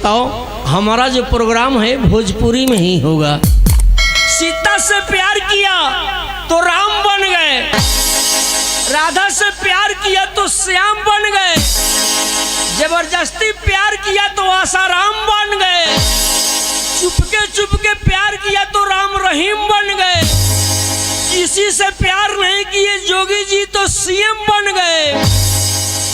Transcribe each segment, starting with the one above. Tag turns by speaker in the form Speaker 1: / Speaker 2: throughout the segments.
Speaker 1: बताओ, हमारा जो प्रोग्राम है भोजपुरी में ही होगा। सीता से प्यार किया तो राम बन गए, राधा से प्यार किया तो श्याम बन गए, जबरदस्ती प्यार किया तो आसाराम बन गए, चुपके प्यार किया तो राम रहीम बन गए, किसी से प्यार नहीं किए जोगी जी तो सीएम बन गए,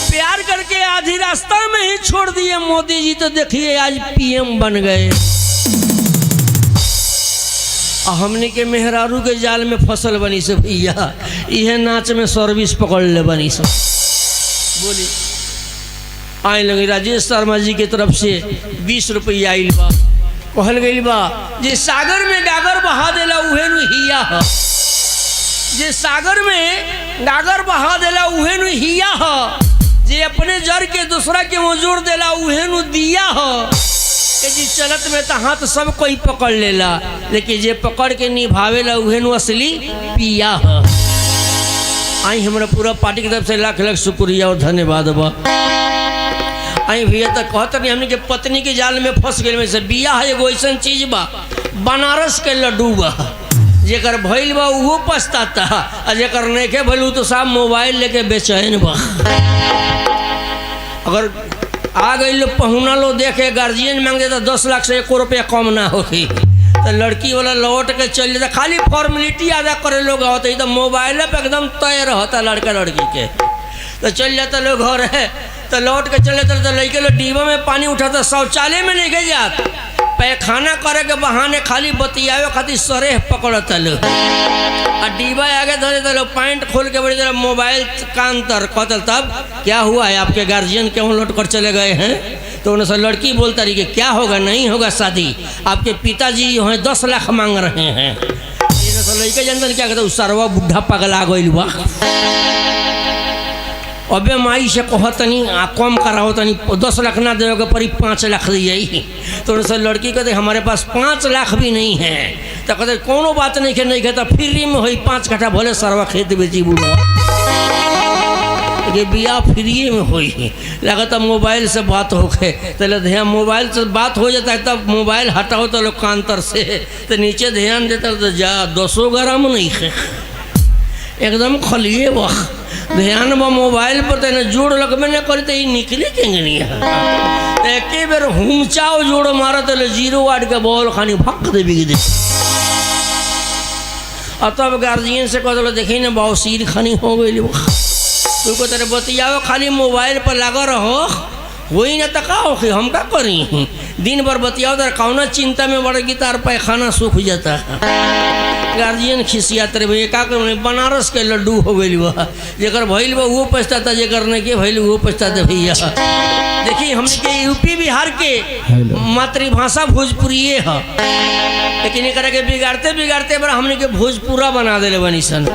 Speaker 1: प्यार करके आधी रास्ता में ही छोड़ दिए मोदी जी तो देखिए आज पीएम बन गए। हमने के मेहरारू के जाल में फसल बनी से भैया, यह नाच में सर्विस पकड़ ले बनी से। बोली आए लगे राजेश शर्मा जी की तरफ से 20 रुपया आइल बा, कहल गई बा जे सागर में गागर बहा देला उहे नु हिया ह, जे सागर में गागर बहा देला उहे नु हिया ह, जे अपने जर के दूसरा के मोजोड़ देला उहे नु दिया ह। जी चलत में तो हाथ सब कोई पकड़ लेला, लेकिन जे पकड़ के निभावेला उहे नु असली पिया है। आई हमारा पूरा पार्टी की तरफ से लाख लाख शुक्रिया और धन्यवाद बा। आई भैया तक कहते नहीं हमने के पत्नी के जाल में फंस गए में से बिया है एगो ऐसा चीज बा, बनारस के लड्डू बा, जेकर भइल बा वो पछताता और जेकर नहीं के भइल तो साहब मोबाइल लेके बेचैन बा। अगर आ गई लो पहुना लो देखे गार्जियन मांग देता 10 लाख से 1 रुपया कम ना होगी तो लड़की वाला लौट के चल जाता, खाली फॉर्मेलिटी अदा करे लोग होते तो मोबाइल पे एकदम तय रहता लड़का लड़की के, तो चल जाता लोग घर है तो लौट के चल जाता तो लड़के लोग डिब्बा में पानी उठाता, शौचालय में नहीं गए जात, पैखाना करे के बहाने खाली बतियावे खातिर सरेह पकड़ता लोग और डिब्बा आगे धरे तो लोग पैंट खोल के बड़ी तरह मोबाइल कान तर कतल। तब क्या हुआ है आपके गार्जियन क्यों लौट कर चले गए हैं? तो उनसे लड़की बोलता रही कि क्या होगा, नहीं होगा शादी, आपके पिताजी जो है 10 लाख मांग रहे हैं। लड़के जनता क्या कहता सरवा बुढ़ा पगला गई बा, अबे माई से कहतनी कम कराओ तनी 10 लाख ना देवे परी 5 लाख दिए। तो उनसे लड़की कहते हमारे पास 5 लाख भी नहीं है, तो कहते कोनो बात नहीं के नहीं कहता फ्री में हुई 5 कट्ठा भले सरवा खेत बेची बुढ़वा कि बिया फ्री में हुई, लगता मोबाइल से बात हो गए तो ध्यान मोबाइल से बात हो जाता है, तब मोबाइल हटाओ तो लोग कांतर से तो नीचे ध्यान देता तो जा 200 ग्राम नहीं है एकदम खलिए वह ध्यान बा मोबाइल पर तेने जोड़ लगबे न करी तो निकले केंगनी है एक बेर हुमचाओ जोड़ मारा तो 0 वाट के बॉल खानी भक दे बिग दे। और तब गार्जियन से कहते देखी ना बाबू सिर खानी हो गई तू को तेरे बतियाओ खाली मोबाइल पर लगा रहो वही ना तका हो कि हम का करी, दिन भर बतियाओ तो कौना चिंता में बढ़ेगी तार पैखाना सूख जाता है। गार्जियन खिसियाते रहे का बनारस के लड्डू हो गई बा, जेकर भइल बा वो पछताता, जेकर नहीं के भइल वो पछताते भैया। देखिए हम के यूपी बिहार के मातृभाषा भोजपुरी है, लेकिन एक के बिगाड़ते बिगाड़ते बड़ा हमने के भोजपुरा बना दिले बनी सन,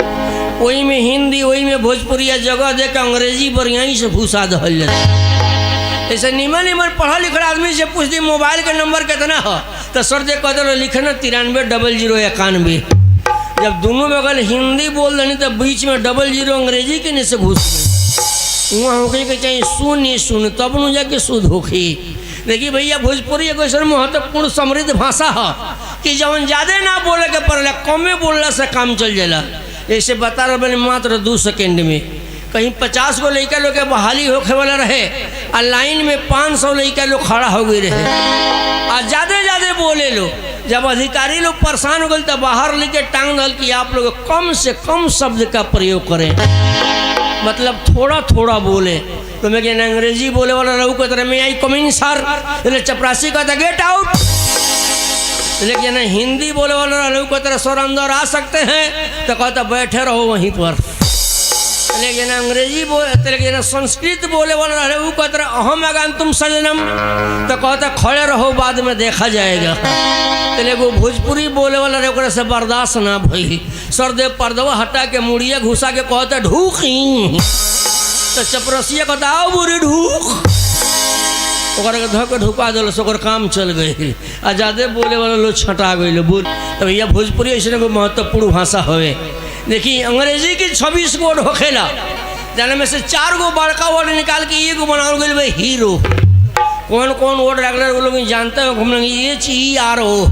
Speaker 1: वही में हिंदी वही में भोजपुरी जगह दे के अंग्रेजी बढ़िया से घुसा दहल जाता। ऐसे निमन निमन पढ़ा लिखा आदमी से पूछ दी मोबाइल का नंबर कितना है तो सर दे कहते लिखना 930091। जब दोनों बगल हिंदी बोल रही तो बीच में 00 अंग्रेजी के नहीं से घुस गई, वहाँ होके के चाहिए सुन सुन तब न जाके शुद्ध होगी। देखिए भैया भोजपुरी एक ऐसा महत्वपूर्ण समृद्ध भाषा है कि जब ज़्यादा ना बोले के पड़ेगा कमे बोलने से काम चल जाएगा। ऐसे बता रहे मैंने मात्र 2 सेकेंड में कहीं 50 गो लड़का लोग के बहाली होखे वाला रहे और लाइन में 500 लड़का लोग खड़ा हो गए रहे और ज़्यादा बोले लो। जब अधिकारी लोग परेशान हो गए तो बाहर लेके टांग दल कि आप लोग कम से कम शब्द का प्रयोग करें, मतलब थोड़ा थोड़ा बोले। तो मैं कहना अंग्रेजी बोले वाला रहू को तरह में आई कमिंग सर, चपरासी का था गेट आउट, लेकिन हिंदी बोले वाला रहू को तरह सर अंदर आ सकते हैं तो कहता बैठे रहो वहीं पर। लेकिन अंग्रेजी बोले लेकिन संस्कृत बोले वाला रहे वो कहते रहे अहम अगन तुम सजनम तो कहता खड़े रहो बाद में देखा जाएगा। तो भोजपुरी बोले वाला रहे से बर्दाश्त ना भई, सर दे पर्दवा हटा के मुड़िया घुसा के कहता ढूकी तो चपरसिया कहता आओ बुरी ढूक धो के ढुका दिल ओकर काम चल गई। आ ज़्यादा बोले वाला लोग छटा गए बोल। तो भैया भोजपुरी ऐसे महत्वपूर्ण भाषा है। देखिए अंग्रेजी की 26 वर्ड होखेला, जाने में से 4 गो बड़का वर्ड निकाल के 1 गो बनाओ गई भाई हीरो। कौन कौन वर्ड रेगुलर वो लोग जानते हो हम लोग HERO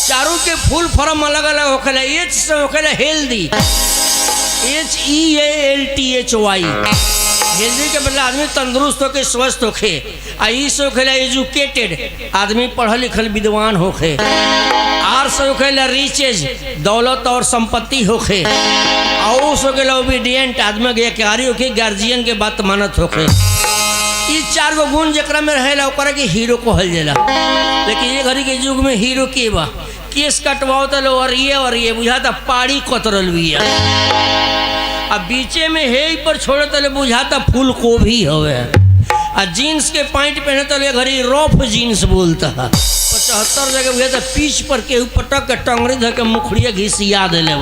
Speaker 1: चारों के फुल फॉर्म अलग अलग होखेला। एच से होखेला हेल्दी HEALTHY हेल्दी के मतलब आदमी तंदुरुस्त होके स्वस्थ होके। आई से होखेला एजुकेटेड आदमी पढ़ल लिखल विद्वान होके। आर से होखेला रिचेज दौलत और संपत्ति होके। और से होखेला ओबीडियंट आदमी के कार्य होके गार्जियन के बात मानत होके। ये चार गो गुण जकरा में रहेला ओकरा के हीरो कहल जाला। लेकिन ये घड़ी के युग में हीरो के बा केस कटवाओ तलो और ये बुझाता पाड़ी कतरल बिया। अब बीचे में हे पर छोड़े तले बुझाता फूल को भी हवे। आ जीन्स के पैंट पहने तले घड़ी रफ जीन्स बोलता है। 75 जगह बुझाता पीछ पर के पटक के टंगड़ी धर के मुखड़िया घिसिया दिले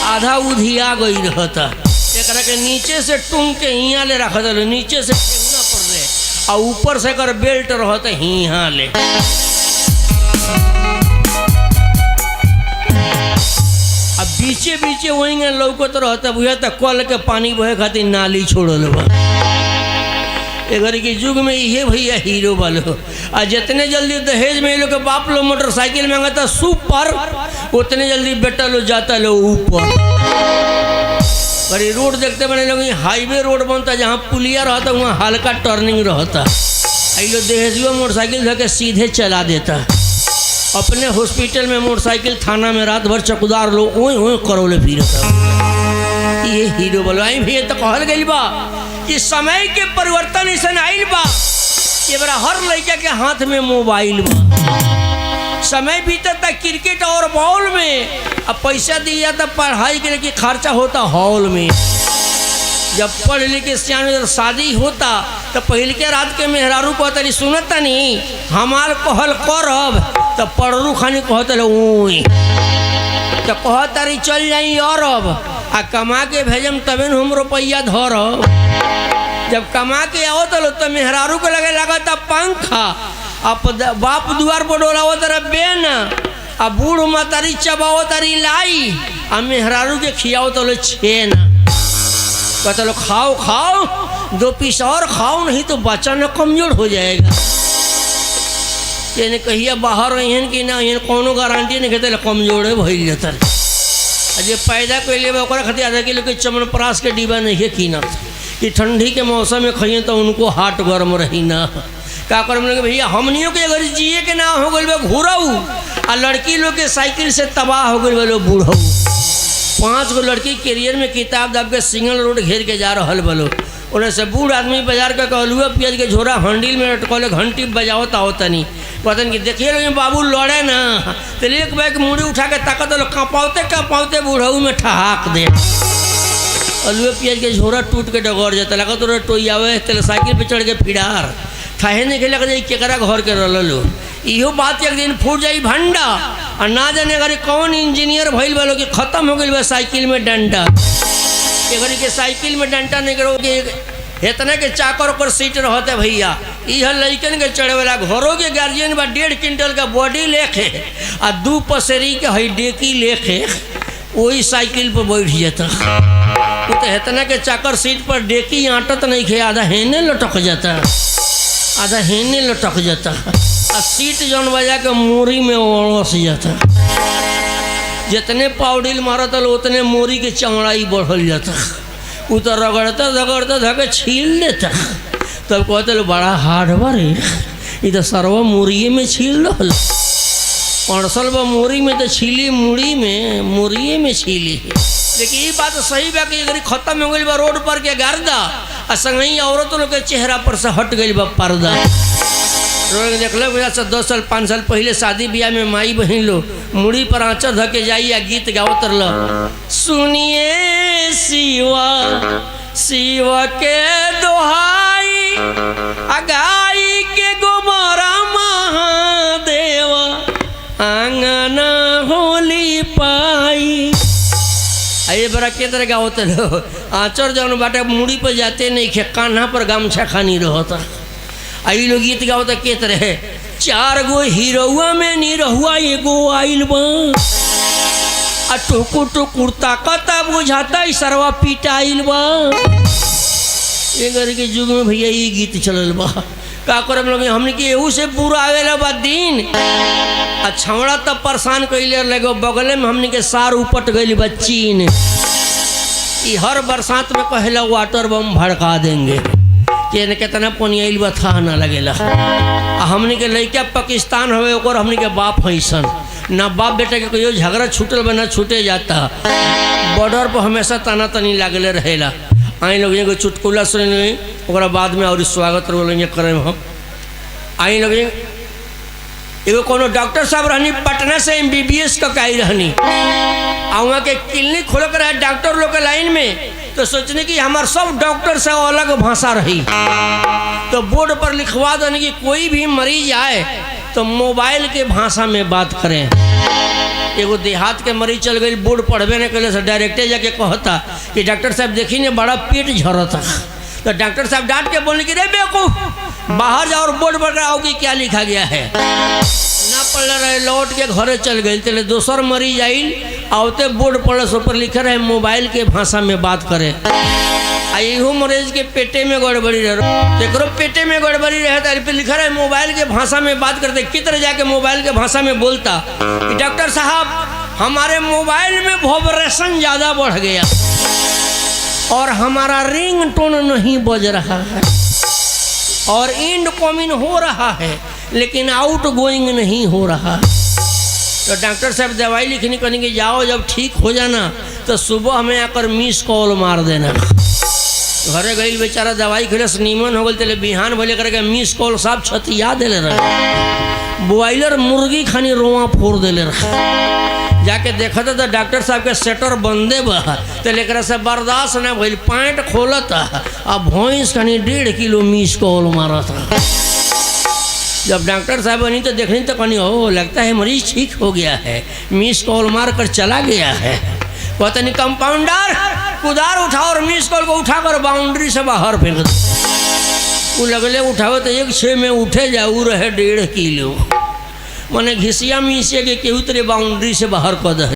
Speaker 1: आधा उधिया गई रहता। एकरा के नीचे से टूंग के हिया ले रख दल नीचे से ठेहुना पर ले और ऊपर से कर बेल्ट रहता हिया ले। अब बीचे बीचे वहीं लौकत रहता बुझाता कल के पानी बहे खातिर नाली छोड़ल बा। ए घड़ी के युग में ये भैया हीरो वालो। आ जितने जल्दी दहेज में लोग के बाप लोग मोटरसाइकिल मांगता सुपर उतने जल्दी बेटा लोग जाता लो ऊपर। बड़ी रोड देखते बने लोग हाईवे रोड बनता जहाँ पुलिया रहता वहाँ हल्का टर्निंग रहता। आई लोग दहेजुआ मोटरसाइकिल धके सीधे चला देता। अपने हॉस्पिटल में मोटरसाइकिल थाना में रात भर चौकीदार लोग ओए ओए करौले फिरता। ये हीरो बोलो आई भी तो कहल गई बा कि समय के परिवर्तन ऐसा आइल बा ये बड़ा हर लड़का के हाथ में मोबाइल बा। समय बीतता क्रिकेट और बॉल में। अब पैसा दिया तो पढ़ाई के लिए खर्चा होता हॉल में। जब पढ़ लिख के सियान शादी होता तो पहले के रात के मेहरारू कहतरी सुनता नहीं हमार कहल करब तो पढ़रू खानी कहत ओई तो कहतरी चल जाई अरब आ कमा के भेजम तबे हम रुपया धरब। जब कमा के आओ तो मेहरारू को लगे लगता पंखा अब बाप दुआर पर डोलाओ तरह बेन आ बूढ़ मतारी चबाओ तारी लाई आ मेहरारू के खियाओ तो छेन कहते लो खाओ खाओ 2 पीस और खाओ नहीं तो बच्चा न कमजोर हो जाएगा। यानी कहिए बाहर रहन कि ना यहाँ कोनो गारंटी नहीं कहते कमजोर भइल जाता। जे पैदा कैले खातिर आधा किलो के चमनप्राश के डिब्बा नहीं है कीनत कि ठंडी के मौसम में खाइए तो उनको हार्ट गर्म रही ना का कर भैया हमनियों के अगर जिए के ना हो गई घूरऊ आ लड़की लोग के साइकिल से तबाह हो गई बोलो बूढ़ऊ। 5 गो लड़की कैरियर में किताब दाब के सिंगल रोड घेर के जा रहा बोलो उन्हें से बूढ़ आदमी बाजार का कहलुआ पियाज के झोरा हंडिल में अटकले घंटी बजावत आवता नहीं पता कि देखिए लोग बाबू लड़े ना तो एक बैग मुड़ी उठा के ताकत लो कपाते बूढ़ऊ में ठहाक दे। अलुए पियाज के झोरा टूट के डगौर जाता लगा तो टोयावे तेल साइकिल पे चढ़ के फिरार थाहे नहीं खेला कर केकरा घर के रलो। इहो बात एक दिन फूट जाई भंडा और ना जाने अगर कौन इंजीनियर भइल वालों कि खत्म हो गई साइकिल में डंडा। एक के साइकिल में डंडा नहीं करो कि इतना के चाकर पर सीट रहते भैया यह लड़कन के चढ़े वाला घरों के गार्जियन बा 1.5 क्विंटल का बॉडी लेके आ 2 पसेरी के हई डेकी लेके वही साइकिल पर बैठ जाता। वो तो इतना के चाकर सीट पर डेकी आटत नहीं खे आधा हेने लटक जाता आधा हेने लटक जाता आ सीट जौन बजा के मोरी में ओढ़स जाता। जितने पाउडिल मारता उतने मोरी के चमड़ाई बढ़ल जाता। वो तो रगड़ता धके छील लेता तब कहते लो बड़ा हार्ड बारे ये तो सरवा मुरिए में छील रहा अड़सल बा मोरी में तो छीली मुड़िए में छीली। लेकिन ये बात सही बा कि अगर खत्म हो गई बा रोड पर के गर्दा आ संगही औरतों लोग के चेहरा पर से हट गई बा पर्दा। देख लो 10 साल 5 साल पहले शादी ब्याह में माई बहन लो मुड़ी पर आँचर धके जाई या गीत गावत रह सुनिए शिवा के दोहाई अगाई के गोमरा महादेव आंगना होली पाई। आइए बड़ा के तरह गावत लो आँचर जौन बाटे मुड़ी पर जाते नहीं खे कान्हा पर गमछा खानी रहता। आई लोग गीत गावता के तरह 4 गो हीरोआ में निरहुआ एगो आइल बा आ टुकु टुकुर ताकता बुझाता सरवा पिटाइल बा। एगर के युग में भैया ये गीत चलल बा का करे लोग हमने कि एहू से पूरा आवेला बा दिन। आ छौड़ा तब परेशान कैले लगे बगले में हमने के सार उपट गई बा चीन। ई हर बरसात में कहेला वाटर बम भड़का देंगे कि कितना पनियल बा था ना लगेला। आ हमने के लड़का पाकिस्तान हवे ओकर हमने के बाप हैसन ना बाप बेटा के कोई झगड़ा छूटल बा ना छूटे जाता। बॉर्डर पर हमेशा तना तनी लागले रहेला। आई लोग एगो चुटकुला सुने ओकरा बाद में और स्वागत रोलेंगे करें हम। आई लोग एगो कोनो डॉक्टर साहब रहनी पटना से MBBS का काई रहनी आ वहाँ के क्लिनिक खोल कर रहे डॉक्टर लोग के लाइन में। तो सोचने की हमारे सब डॉक्टर से अलग भाषा रही तो बोर्ड पर लिखवा देने की कोई भी मरीज आए तो मोबाइल के भाषा में बात करें। एगो देहात के मरीज चल गई बोर्ड पढ़वे नहीं करे डायरेक्टर जाके कहता कि डॉक्टर साहब देखी ने बड़ा पेट झरता। तो डॉक्टर साहब डांट के बोलने की रे बेवकूफ बाहर जाओ और बोर्ड पर आओ कि क्या लिखा गया है। ना पढ़ रहे लौट के घरे चल गए चले दोसर मरीज आइल आवते बोर्ड पढ़स ऊपर लिखे रहे मोबाइल के भाषा में बात करे। यहू मरीज के पेटे में गड़बड़ी रहे तो पेटे में गड़बड़ी रहे तो लिखा रहे मोबाइल के भाषा में बात करते किधर जाके मोबाइल के भाषा में बोलता कि डॉक्टर साहब हमारे मोबाइल में वाइब्रेशन ज़्यादा बढ़ गया और हमारा रिंग टोन नहीं बज रहा है और इनकमिंग हो रहा है लेकिन आउट गोइंग नहीं हो रहा। तो डॉक्टर साहब दवाई लिखनी कहने कि जाओ जब ठीक हो जाना तो सुबह हमें आकर मिस कॉल मार देना। घरे गई बेचारा दवाई खिलस नीमन हो गई तेले बिहान भले करके मिस कॉल साहब छतिया दिले रहे बॉयलर मुर्गी खानी रोआ फोड़ दिले रहे। जाके देखा था तो डॉक्टर साहब के सेटर बंदे बा तो लेकर से बर्दाश्त ना भइल पैंट खोलता अब भैंस खानी 1.5 किलो मिस कॉल मारा था। जब डॉक्टर साहब बनी तो देखनी तो कहनी हो लगता है मरीज ठीक हो गया है मिस कॉल मार कर चला गया है। पता नहीं कंपाउंडर कुदार उठाओ और मिस कॉल को उठाकर बाउंड्री से बाहर फेंक दो। वो लगले उठाओ तो 1-6 में उठे जाऊ रहे 1.5 किलो मैंने घिसिया मिसिया के केहू तेरे बाउंड्री से बाहर कर दे।